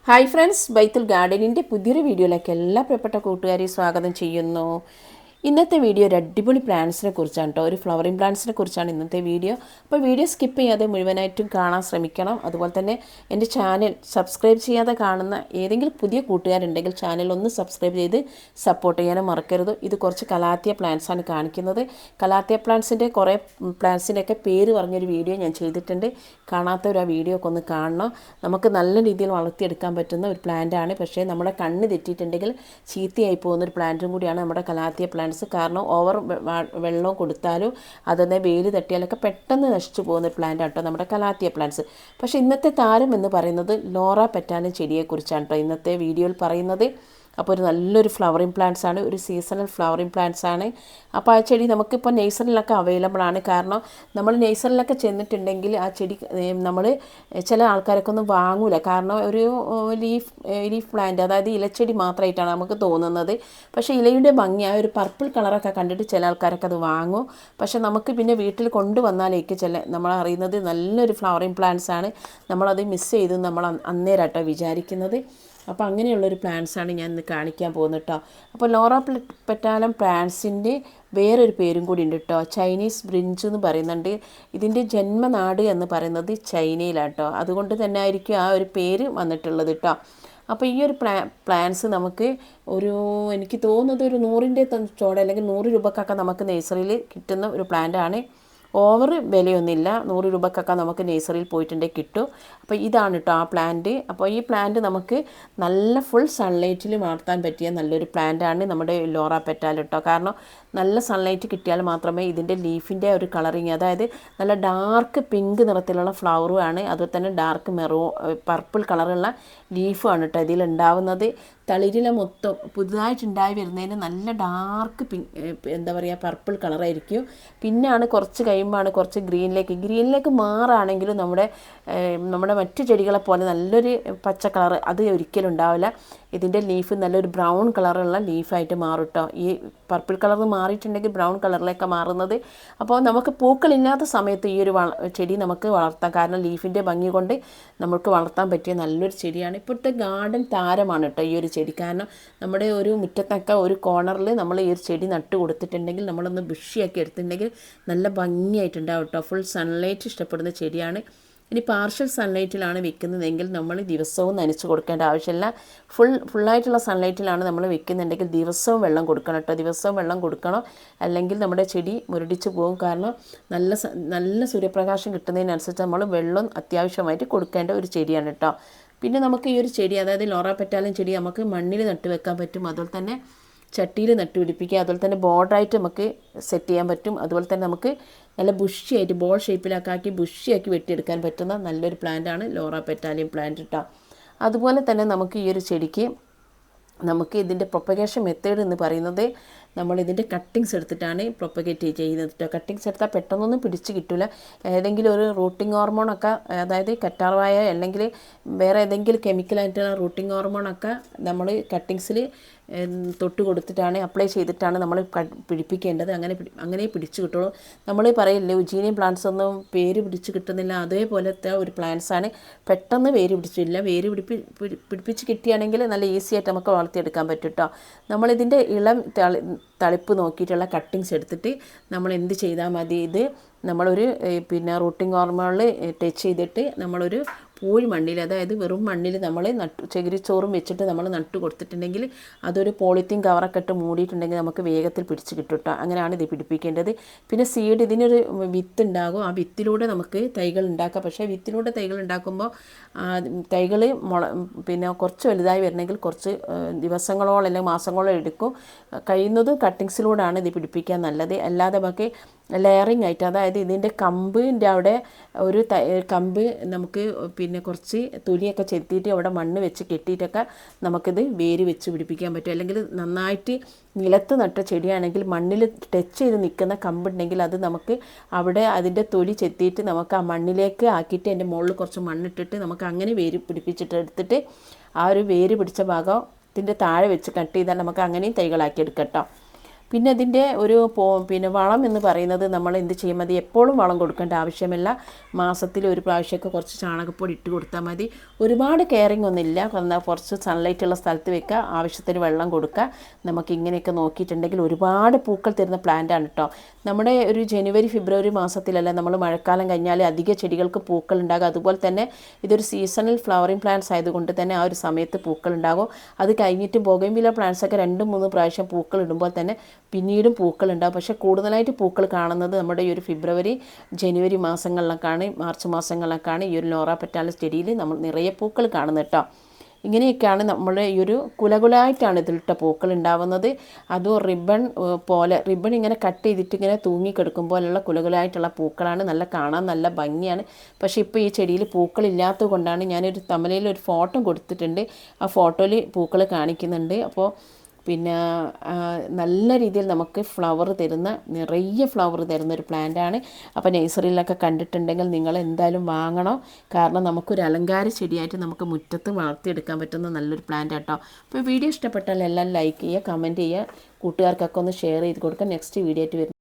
Hi friends, ബൈത്തുൽ ഗാർഡനിൻ്റെ പുതിയൊരു വീഡിയോയിലേക്ക് എല്ലാ പ്രിയപ്പെട്ട കൂട്ടുകാരെയും സ്വാഗതം ചെയ്യുന്നു. ഇന്നത്തെ വീഡിയോ ഒരു അടിപൊളി പ്ലാന്റ്സിനെ കുറിച്ചാണ് കേട്ടോ. ഒരു ഫ്ലവറിങ് പ്ലാന്റ്സിനെ കുറിച്ചാണ് ഇന്നത്തെ വീഡിയോ. അപ്പോൾ വീഡിയോ സ്കിപ്പ് ചെയ്യാതെ മുഴുവനായിട്ടും കാണാൻ ശ്രമിക്കണം. അതുപോലെ തന്നെ എൻ്റെ ചാനൽ സബ്സ്ക്രൈബ് ചെയ്യാതെ കാണുന്ന ഏതെങ്കിലും പുതിയ കൂട്ടുകാരുണ്ടെങ്കിൽ ചാനൽ ഒന്ന് സബ്സ്ക്രൈബ് ചെയ്ത് സപ്പോർട്ട് ചെയ്യാനും മറക്കരുത്. ഇത് കുറച്ച് കലാത്തിയ പ്ലാന്റ്സാണ് കാണിക്കുന്നത്. കലാത്തിയ പ്ലാന്റ്സിൻ്റെ കുറേ പ്ലാന്റ്സിൻ്റെയൊക്കെ പേര് പറഞ്ഞൊരു വീഡിയോ ഞാൻ ചെയ്തിട്ടുണ്ട്. കാണാത്തവർ ആ വീഡിയോ ഒക്കെ ഒന്ന് കാണണം. നമുക്ക് നല്ല രീതിയിൽ വളർത്തിയെടുക്കാൻ പറ്റുന്ന ഒരു പ്ലാന്റാണ്. പക്ഷേ നമ്മുടെ കണ്ണ് തെറ്റിയിട്ടുണ്ടെങ്കിൽ ചീത്തയായി പോകുന്നൊരു പ്ലാന്റും കൂടിയാണ് നമ്മുടെ കലാത്തിയ പ്ലാന്റ്സ്. കാരണം ഓവർ വെള്ളം കൊടുത്താലും അതെന്നെ വെയിൽ തട്ടിയാലൊക്കെ പെട്ടെന്ന് നശിച്ചു പോകുന്നൊരു പ്ലാന്റ് ആട്ടോ നമ്മുടെ കലാത്തിയ പ്ലാന്റ്സ്. പക്ഷേ ഇന്നത്തെ താരം എന്ന് പറയുന്നത് ലോറ പെറ്റാലിയം ചെടിയെക്കുറിച്ചാണ് കേട്ടോ ഇന്നത്തെ വീഡിയോയിൽ പറയുന്നത്. അപ്പോൾ ഒരു നല്ലൊരു ഫ്ലവറിങ് പ്ലാന്റ്സ് ആണ്, ഒരു സീസണൽ ഫ്ലവറിങ് പ്ലാന്റ്സ് ആണ്. അപ്പോൾ ആ ചെടി നമുക്കിപ്പോൾ നേഴ്സറിലൊക്കെ അവൈലബിൾ ആണ്. കാരണം നമ്മൾ നേഴ്സറിലൊക്കെ ചെന്നിട്ടുണ്ടെങ്കിൽ ആ ചെടി നമ്മൾ ചില ആൾക്കാരൊക്കെ ഒന്നും വാങ്ങൂല. കാരണം ഒരു ലീഫ് പ്ലാന്റ്, അതായത് ഇലച്ചെടി മാത്രമായിട്ടാണ് നമുക്ക് തോന്നുന്നത്. പക്ഷേ ഇലയുടെ ഭംഗി, ആ ഒരു പർപ്പിൾ കളറൊക്കെ കണ്ടിട്ട് ചില ആൾക്കാരൊക്കെ അത് വാങ്ങും. പക്ഷേ നമുക്ക് പിന്നെ വീട്ടിൽ കൊണ്ടുവന്നാലേക്ക് നമ്മൾ അറിയുന്നത് നല്ലൊരു ഫ്ലവറിങ് പ്ലാന്റ്സ് ആണ്. നമ്മളത് മിസ് ചെയ്തു നമ്മൾ അന്നേരാട്ടോ വിചാരിക്കുന്നത്. അപ്പോൾ അങ്ങനെയുള്ളൊരു പ്ലാന്റ്സാണ് ഞാൻ ഇന്ന് കാണിക്കാൻ പോകുന്നത് കേട്ടോ. അപ്പോൾ ലോറ പെറ്റാലം പ്ലാന്റ്സിൻ്റെ വേറൊരു പേരും കൂടി ഉണ്ട് കേട്ടോ. ചൈനീസ് ബ്രിഞ്ച് എന്ന് പറയുന്നുണ്ട്. ഇതിൻ്റെ ജന്മനാട് എന്ന് പറയുന്നത് ചൈനയിലാട്ടോ. അതുകൊണ്ട് തന്നെ ആയിരിക്കും ആ ഒരു പേര് വന്നിട്ടുള്ളത് കേട്ടോ. അപ്പോൾ ഈ ഒരു പ്ലാന്റ്സ് നമുക്ക് എനിക്ക് തോന്നുന്നത് ഒരു 100ൻ്റെ ചോട അല്ലെങ്കിൽ 100 രൂപക്കൊക്കെ നമുക്ക് നേഴ്സറിയിൽ കിട്ടുന്ന ഒരു പ്ലാന്റാണ്. ഓവർ വിലയൊന്നുമില്ല. 100 രൂപക്കൊക്കെ നമുക്ക് നേഴ്സറിയിൽ പോയിട്ടുണ്ടെങ്കിൽ കിട്ടും. അപ്പോൾ ഇതാണ് കേട്ടോ ആ പ്ലാന്റ്. അപ്പോൾ ഈ പ്ലാന്റ് നമുക്ക് നല്ല ഫുൾ സൺലൈറ്റിൽ വളർത്താൻ പറ്റിയ നല്ലൊരു പ്ലാന്റാണ് നമ്മുടെ ലോറ പെറ്റാൽ കേട്ടോ. കാരണം നല്ല സൺലൈറ്റ് കിട്ടിയാൽ മാത്രമേ ഇതിൻ്റെ ലീഫിൻ്റെ ഒരു കളറിങ്, അതായത് നല്ല ഡാർക്ക് പിങ്ക് നിറത്തിലുള്ള ഫ്ലവറും ആണ്. അതുപോലെ തന്നെ ഡാർക്ക് പർപ്പിൾ കളറുള്ള ലീഫുമാണ് കേട്ടോ ഇതിലുണ്ടാവുന്നത്. തളിരില മൊത്തം പുതുതായിട്ടുണ്ടായി വരുന്നതിന് നല്ല ഡാർക്ക് പർപ്പിൾ കളറായിരിക്കും. പിന്നാണ് കുറച്ച് കഴിയുമ്പോഴാണ് കുറച്ച് ഗ്രീനിലേക്ക് മാറുകയാണെങ്കിലും നമ്മുടെ മറ്റു ചെടികളെ പോലെ നല്ലൊരു പച്ച കളർ അത് ഒരിക്കലും ഉണ്ടാവില്ല. ഇതിൻ്റെ ലീഫ് നല്ലൊരു ബ്രൗൺ കളറുള്ള ലീഫായിട്ട് മാറും കേട്ടോ. ഈ പർപ്പിൾ കളർ മാറിയിട്ടുണ്ടെങ്കിൽ ബ്രൗൺ കളറിലേക്ക് മാറുന്നത്. അപ്പോൾ നമുക്ക് പൂക്കളില്ലാത്ത സമയത്ത് ഈ ഒരു ചെടി നമുക്ക് വളർത്താം. കാരണം ലീഫിൻ്റെ ഭംഗി കൊണ്ട് നമുക്ക് വളർത്താൻ പറ്റിയ നല്ലൊരു ചെടിയാണ്. ഇപ്പോഴത്തെ ഗാർഡൻ താരമാണ് കേട്ടോ ഈ ഒരു ചെടി. കാരണം നമ്മുടെ ഒരു മുറ്റത്തൊക്കെ ഒരു കോർണറിൽ നമ്മൾ ഈ ഒരു ചെടി നട്ട് കൊടുത്തിട്ടുണ്ടെങ്കിൽ, നമ്മളൊന്ന് ബുഷിയാക്കി എടുത്തിട്ടുണ്ടെങ്കിൽ നല്ല ഭംഗിയായിട്ടുണ്ടാവും കേട്ടോ. ഫുൾ സൺലൈറ്റ് ഇഷ്ടപ്പെടുന്ന ചെടിയാണ്. ഇനി പാർഷ്യൽ സൺലൈറ്റിലാണ് വെക്കുന്നതെങ്കിൽ നമ്മൾ ദിവസവും നനച്ച് കൊടുക്കേണ്ട ആവശ്യമില്ല. ഫുള്ളായിട്ടുള്ള സൺലൈറ്റിലാണ് നമ്മൾ വെക്കുന്നുണ്ടെങ്കിൽ ദിവസവും വെള്ളം കൊടുക്കണം കേട്ടോ. ദിവസവും വെള്ളം കൊടുക്കണം, അല്ലെങ്കിൽ നമ്മുടെ ചെടി മുരടിച്ച് പോകും. കാരണം നല്ല സൂര്യപ്രകാശം കിട്ടുന്നതിനനുസരിച്ച് നമ്മൾ വെള്ളം അത്യാവശ്യമായിട്ട് കൊടുക്കേണ്ട ഒരു ചെടിയാണ് കേട്ടോ. പിന്നെ നമുക്ക് ഈ ഒരു ചെടി, അതായത് ലോറ പെറ്റാലിയം ചെടി നമുക്ക് മണ്ണിൽ നട്ട് വെക്കാൻ പറ്റും. അതുപോലെ തന്നെ ചട്ടിയിൽ നട്ടുപിടിപ്പിക്കുക. അതുപോലെ തന്നെ ബോർഡറായിട്ട് നമുക്ക് സെറ്റ് ചെയ്യാൻ പറ്റും. അതുപോലെ തന്നെ നമുക്ക് നല്ല ബുഷിയായിട്ട് ബോൾ ഷേപ്പിലാക്കി ബുഷിയാക്കി വെട്ടിയെടുക്കാൻ പറ്റുന്ന നല്ലൊരു പ്ലാന്റാണ് ലോറ പെറ്റാലിയം പ്ലാന്റ് കേട്ടോ. അതുപോലെ തന്നെ നമുക്ക് ഈ ഒരു ചെടിക്ക് ഇതിൻ്റെ പ്രൊപ്പഗേഷൻ മെത്തേഡ് എന്ന് പറയുന്നത്, നമ്മളിതിൻ്റെ കട്ടിങ്സ് എടുത്തിട്ടാണ് പ്രൊപ്പഗേറ്റ് ചെയ്യുന്നത് കേട്ടോ. കട്ടിങ്സ് എടുത്താൽ പെട്ടെന്നൊന്നും പിടിച്ച് കിട്ടില്ല. ഏതെങ്കിലും ഒരു റൂട്ടിംഗ് ഹോർമോണൊക്കെ, അതായത് കറ്റാർവായ അല്ലെങ്കിൽ വേറെ ഏതെങ്കിലും കെമിക്കലായിട്ടുള്ള റൂട്ടിംഗ് ഹോർമോണൊക്കെ നമ്മൾ കട്ടിങ്സിൽ തൊട്ട് കൊടുത്തിട്ടാണ്, അപ്ലൈ ചെയ്തിട്ടാണ് നമ്മൾ പിടിപ്പിക്കേണ്ടത്. അങ്ങനെ പിടിച്ച് കിട്ടുള്ളൂ. നമ്മൾ പറയില്ലേ ഉജീനിയം പ്ലാന്റ്സ് ഒന്നും വേര് പിടിച്ച് കിട്ടുന്നില്ല, അതേപോലത്തെ ഒരു പ്ലാന്റ്സാണ്. പെട്ടെന്ന് വേര് പിടിച്ചില്ല. വേര് പിടിപ്പിച്ച് കിട്ടുകയാണെങ്കിൽ നല്ല ഈസി ആയിട്ട് നമുക്ക് വളർത്തിയെടുക്കാൻ പറ്റും കേട്ടോ. നമ്മളിതിൻ്റെ ഇളം തളിപ്പ് നോക്കിയിട്ടുള്ള കട്ടിങ്സ് എടുത്തിട്ട് നമ്മൾ എന്ത് ചെയ്താൽ മതി, ഇത് നമ്മളൊരു റൂട്ടിംഗ് ഹോർമോണിൽ ടച്ച് ചെയ്തിട്ട് നമ്മളൊരു പൂഴി മണ്ണിൽ, അതായത് വെറും മണ്ണിൽ നമ്മൾ ചകിരിച്ചോറും വെച്ചിട്ട് നമ്മൾ നട്ട് കൊടുത്തിട്ടുണ്ടെങ്കിൽ അതൊരു പോളിത്തീൻ കവറൊക്കെ ഇട്ട് മൂടിയിട്ടുണ്ടെങ്കിൽ നമുക്ക് വേഗത്തിൽ പിടിച്ച് കിട്ടും കേട്ടോ. അങ്ങനെയാണ് ഇത് പിടിപ്പിക്കേണ്ടത്. പിന്നെ സീഡ്, ഇതിനൊരു വിത്ത് ഉണ്ടാകും. ആ വിത്തിലൂടെ നമുക്ക് തൈകൾ ഉണ്ടാക്കാം. പക്ഷേ വിത്തിലൂടെ തൈകൾ ഉണ്ടാക്കുമ്പോൾ തൈകൾ കുറച്ച് വലുതായി വരണമെങ്കിൽ കുറച്ച് ദിവസങ്ങളോളം അല്ലെങ്കിൽ മാസങ്ങളോളം എടുക്കും. കഴിയുന്നതും കട്ടിങ്സിലൂടെയാണ് ഇത് പിടിപ്പിക്കാൻ നല്ലത്. അല്ലാതെ നമുക്ക് ലെയറിങ് ആയിട്ട്, അതായത് ഇതിൻ്റെ കമ്പിൻ്റെ അവിടെ ഒരു കമ്പ് നമുക്ക് കുറച്ച് തൊലിയൊക്കെ ചെത്തിയിട്ട് അവിടെ മണ്ണ് വെച്ച് കെട്ടിയിട്ടൊക്കെ നമുക്കിത് വേര് വെച്ച് പിടിപ്പിക്കാൻ പറ്റും. അല്ലെങ്കിൽ നന്നായിട്ട് നിലത്ത് നട്ട ചെടിയാണെങ്കിൽ മണ്ണിൽ ടച്ച് ചെയ്ത് നിൽക്കുന്ന കമ്പുണ്ടെങ്കിൽ അത് നമുക്ക് അവിടെ അതിൻ്റെ തൊലി ചെത്തിയിട്ട് നമുക്ക് ആ മണ്ണിലേക്ക് ആക്കിയിട്ട് അതിൻ്റെ മുകളിൽ കുറച്ച് മണ്ണിട്ടിട്ട് നമുക്ക് അങ്ങനെ വേര് പിടിപ്പിച്ചിട്ട് എടുത്തിട്ട് ആ ഒരു വേര് പിടിച്ച ഭാഗത്തിൻ്റെ താഴെ വെച്ച് കട്ട് ചെയ്താൽ നമുക്ക് അങ്ങനെയും തൈകളാക്കി എടുക്കാം കേട്ടോ. പിന്നെ ഇതിൻ്റെ ഒരു പിന്നെ വളം എന്ന് പറയുന്നത് നമ്മൾ എന്ത് ചെയ്യും മതി, എപ്പോഴും വളം കൊടുക്കേണ്ട ആവശ്യമില്ല. മാസത്തിൽ ഒരു പ്രാവശ്യമൊക്കെ കുറച്ച് ചാണകപ്പൊടി ഇട്ട് കൊടുത്താൽ മതി. ഒരുപാട് കെയറിങ് ഒന്നുമില്ല, കുറച്ച് സൺലൈറ്റ് ഉള്ള സ്ഥലത്ത് വെക്കുക, ആവശ്യത്തിന് വെള്ളം കൊടുക്കുക. നമുക്ക് ഇങ്ങനെയൊക്കെ നോക്കിയിട്ടുണ്ടെങ്കിൽ ഒരുപാട് പൂക്കൾ തരുന്ന പ്ലാന്റാണ് കേട്ടോ. നമ്മുടെ ഒരു ജനുവരി ഫെബ്രുവരി മാസത്തിലല്ല നമ്മൾ മഴക്കാലം കഴിഞ്ഞാൽ അധിക ചെടികൾക്ക് പൂക്കൾ ഉണ്ടാകും. അതുപോലെ തന്നെ ഇതൊരു സീസണൽ ഫ്ലവറിങ് പ്ലാന്റ്സ് ആയതുകൊണ്ട് തന്നെ ആ ഒരു സമയത്ത് പൂക്കൾ ഉണ്ടാകും. അത് കഴിഞ്ഞിട്ട് ബൊഗൈൻവില്ല പ്ലാന്റ്സൊക്കെ 2-3 പ്രാവശ്യം പൂക്കൾ ഇടുമ്പോൾ തന്നെ പിന്നീടും പൂക്കൾ ഉണ്ടാകും. പക്ഷേ കൂടുതലായിട്ട് പൂക്കൾ കാണുന്നത് നമ്മുടെ ഈ ഒരു ഫെബ്രുവരി ജനുവരി മാസങ്ങളിലൊക്കെയാണ്, മാർച്ച് മാസങ്ങളിലൊക്കെയാണ് ഈ ഒരു ലോറ പെറ്റാലിസ് ചെടിയിൽ നമ്മൾ നിറയെ പൂക്കൾ കാണുന്നത് കേട്ടോ. ഇങ്ങനെയൊക്കെയാണ് നമ്മുടെ ഈ ഒരു കുലകുലായിട്ടാണ് ഇതിലിട്ട പൂക്കൾ ഉണ്ടാവുന്നത്. അതും റിബൺ പോലെ, റിബൺ ഇങ്ങനെ കട്ട് ചെയ്തിട്ട് ഇങ്ങനെ തൂങ്ങിക്കെടുക്കുമ്പോഴുള്ള കുലകുലായിട്ടുള്ള പൂക്കളാണ്. നല്ല കാണാൻ നല്ല ഭംഗിയാണ്. പക്ഷേ ഇപ്പോൾ ഈ ചെടിയിൽ പൂക്കളില്ലാത്തത് കൊണ്ടാണ് ഞാനൊരു തമിഴിൽ ഒരു ഫോട്ടോ കൊടുത്തിട്ടുണ്ട്. ആ ഫോട്ടോയിൽ പൂക്കൾ കാണിക്കുന്നുണ്ട്. അപ്പോൾ പിന്നെ നല്ല രീതിയിൽ നമുക്ക് ഫ്ലവർ തരുന്ന, നിറയെ ഫ്ലവർ തരുന്ന ഒരു പ്ലാന്റാണ്. അപ്പോൾ നഴ്സറിയിലൊക്കെ കണ്ടിട്ടുണ്ടെങ്കിൽ നിങ്ങൾ എന്തായാലും വാങ്ങണം. കാരണം നമുക്കൊരു അലങ്കാര ചെടിയായിട്ട് നമുക്ക് മുറ്റത്ത് വളർത്തിയെടുക്കാൻ പറ്റുന്ന നല്ലൊരു പ്ലാന്റ് ആട്ടോ. അപ്പോൾ വീഡിയോ ഇഷ്ടപ്പെട്ടാൽ എല്ലാം ലൈക്ക് ചെയ്യുക, കമൻറ്റ് ചെയ്യുക, കൂട്ടുകാർക്കൊക്കെ ഒന്ന് ഷെയർ ചെയ്ത് കൊടുക്കുക. നെക്സ്റ്റ് വീഡിയോ ആയിട്ട് വരുന്നത്